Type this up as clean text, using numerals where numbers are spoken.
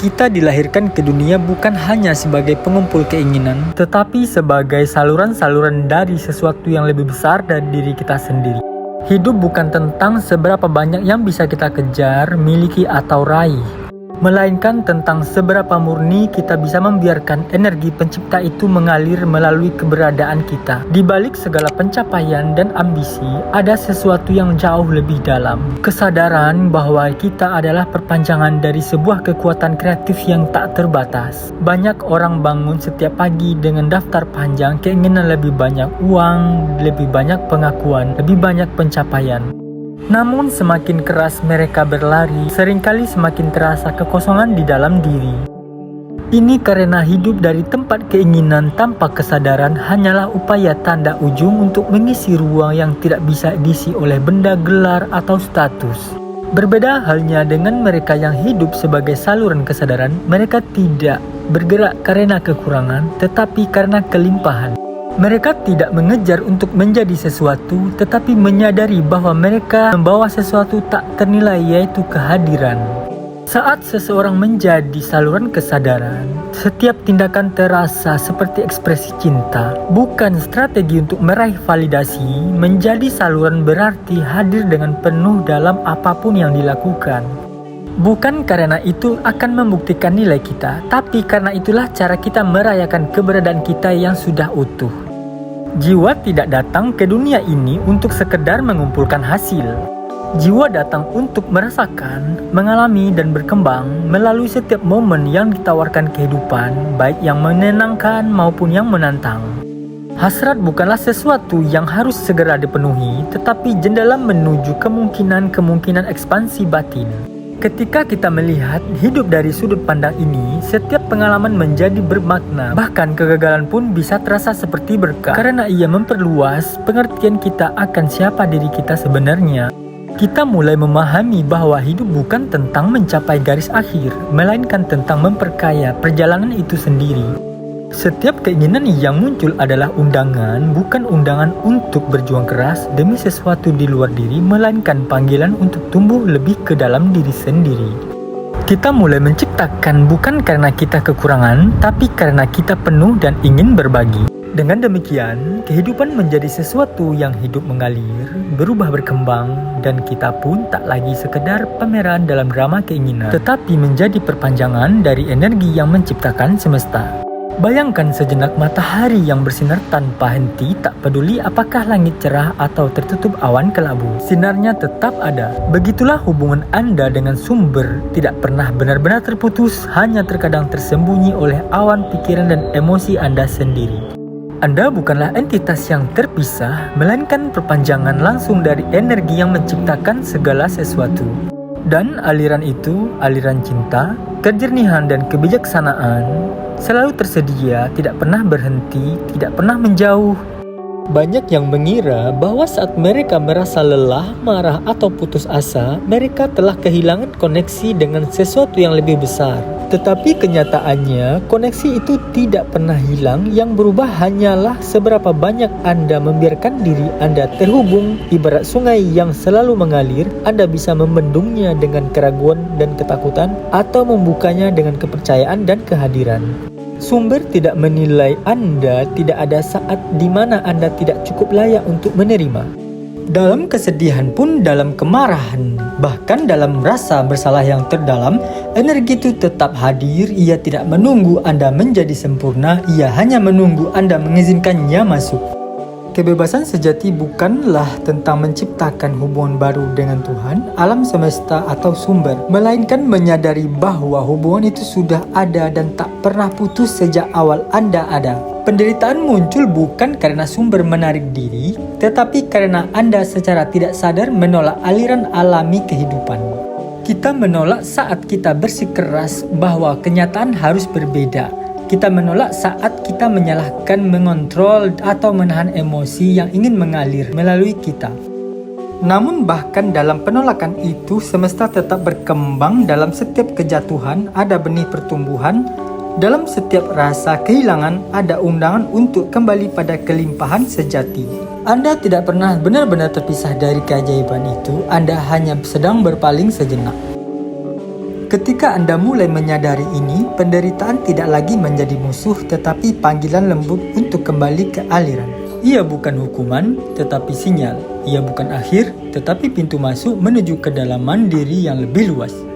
Kita dilahirkan ke dunia bukan hanya sebagai pengumpul keinginan, tetapi sebagai saluran-saluran dari sesuatu yang lebih besar dari diri kita sendiri. Hidup bukan tentang seberapa banyak yang bisa kita kejar, miliki, atau raih, melainkan tentang seberapa murni kita bisa membiarkan energi pencipta itu mengalir melalui keberadaan kita. Di balik segala pencapaian dan ambisi, ada sesuatu yang jauh lebih dalam. Kesadaran bahwa kita adalah perpanjangan dari sebuah kekuatan kreatif yang tak terbatas. Banyak orang bangun setiap pagi dengan daftar panjang keinginan lebih banyak uang, lebih banyak pengakuan, lebih banyak pencapaian. Namun semakin keras mereka berlari, seringkali semakin terasa kekosongan di dalam diri. Ini karena hidup dari tempat keinginan tanpa kesadaran hanyalah upaya tanda ujung untuk mengisi ruang yang tidak bisa diisi oleh benda, gelar, atau status. Berbeda halnya dengan mereka yang hidup sebagai saluran kesadaran, mereka tidak bergerak karena kekurangan, tetapi karena kelimpahan. Mereka tidak mengejar untuk menjadi sesuatu, tetapi menyadari bahwa mereka membawa sesuatu tak ternilai, yaitu kehadiran. Saat seseorang menjadi saluran kesadaran, setiap tindakan terasa seperti ekspresi cinta, bukan strategi untuk meraih validasi. Menjadi saluran berarti hadir dengan penuh dalam apapun yang dilakukan. Bukan karena itu akan membuktikan nilai kita, tapi karena itulah cara kita merayakan keberadaan kita yang sudah utuh. Jiwa tidak datang ke dunia ini untuk sekedar mengumpulkan hasil. Jiwa datang untuk merasakan, mengalami, dan berkembang melalui setiap momen yang ditawarkan kehidupan, baik yang menenangkan maupun yang menantang. Hasrat bukanlah sesuatu yang harus segera dipenuhi, tetapi jendela menuju kemungkinan-kemungkinan ekspansi batin. Ketika kita melihat hidup dari sudut pandang ini, setiap pengalaman menjadi bermakna. Bahkan kegagalan pun bisa terasa seperti berkah, karena ia memperluas pengertian kita akan siapa diri kita sebenarnya. Kita mulai memahami bahwa hidup bukan tentang mencapai garis akhir, melainkan tentang memperkaya perjalanan itu sendiri. Setiap keinginan yang muncul adalah undangan, bukan undangan untuk berjuang keras demi sesuatu di luar diri, melainkan panggilan untuk tumbuh lebih ke dalam diri sendiri. Kita mulai menciptakan bukan karena kita kekurangan, tapi karena kita penuh dan ingin berbagi. Dengan demikian, kehidupan menjadi sesuatu yang hidup mengalir, berubah berkembang, dan kita pun tak lagi sekedar pameran dalam drama keinginan, tetapi menjadi perpanjangan dari energi yang menciptakan semesta. Bayangkan sejenak matahari yang bersinar tanpa henti, tak peduli apakah langit cerah atau tertutup awan kelabu. Sinarnya tetap ada. Begitulah hubungan Anda dengan sumber, tidak pernah benar-benar terputus, hanya terkadang tersembunyi oleh awan pikiran dan emosi Anda sendiri. Anda bukanlah entitas yang terpisah, melainkan perpanjangan langsung dari energi yang menciptakan segala sesuatu. Dan aliran itu, aliran cinta, kejernihan dan kebijaksanaan, selalu tersedia, tidak pernah berhenti, tidak pernah menjauh. Banyak yang mengira bahwa saat mereka merasa lelah, marah, atau putus asa, mereka telah kehilangan koneksi dengan sesuatu yang lebih besar. Tetapi kenyataannya, koneksi itu tidak pernah hilang. Yang berubah hanyalah seberapa banyak Anda membiarkan diri Anda terhubung. Ibarat sungai yang selalu mengalir, Anda bisa membendungnya dengan keraguan dan ketakutan, atau membukanya dengan kepercayaan dan kehadiran. Sumber tidak menilai Anda, tidak ada saat di mana Anda tidak cukup layak untuk menerima. Dalam kesedihan pun, dalam kemarahan, bahkan dalam rasa bersalah yang terdalam, energi itu tetap hadir. Ia tidak menunggu Anda menjadi sempurna, ia hanya menunggu Anda mengizinkannya masuk. Kebebasan sejati bukanlah tentang menciptakan hubungan baru dengan Tuhan, alam semesta, atau sumber, melainkan menyadari bahwa hubungan itu sudah ada dan tak pernah putus sejak awal Anda ada. Penderitaan muncul bukan karena sumber menarik diri, tetapi karena Anda secara tidak sadar menolak aliran alami kehidupan. Kita menolak saat kita bersikeras bahwa kenyataan harus berbeda. Kita menolak saat kita menyalahkan, mengontrol, atau menahan emosi yang ingin mengalir melalui kita. Namun bahkan dalam penolakan itu, semesta tetap berkembang. Dalam setiap kejatuhan ada benih pertumbuhan. Dalam setiap rasa kehilangan ada undangan untuk kembali pada kelimpahan sejati. Anda tidak pernah benar-benar terpisah dari keajaiban itu. Anda hanya sedang berpaling sejenak. Ketika Anda mulai menyadari ini, penderitaan tidak lagi menjadi musuh tetapi panggilan lembut untuk kembali ke aliran. Ia bukan hukuman, tetapi sinyal. Ia bukan akhir, tetapi pintu masuk menuju kedalaman diri yang lebih luas.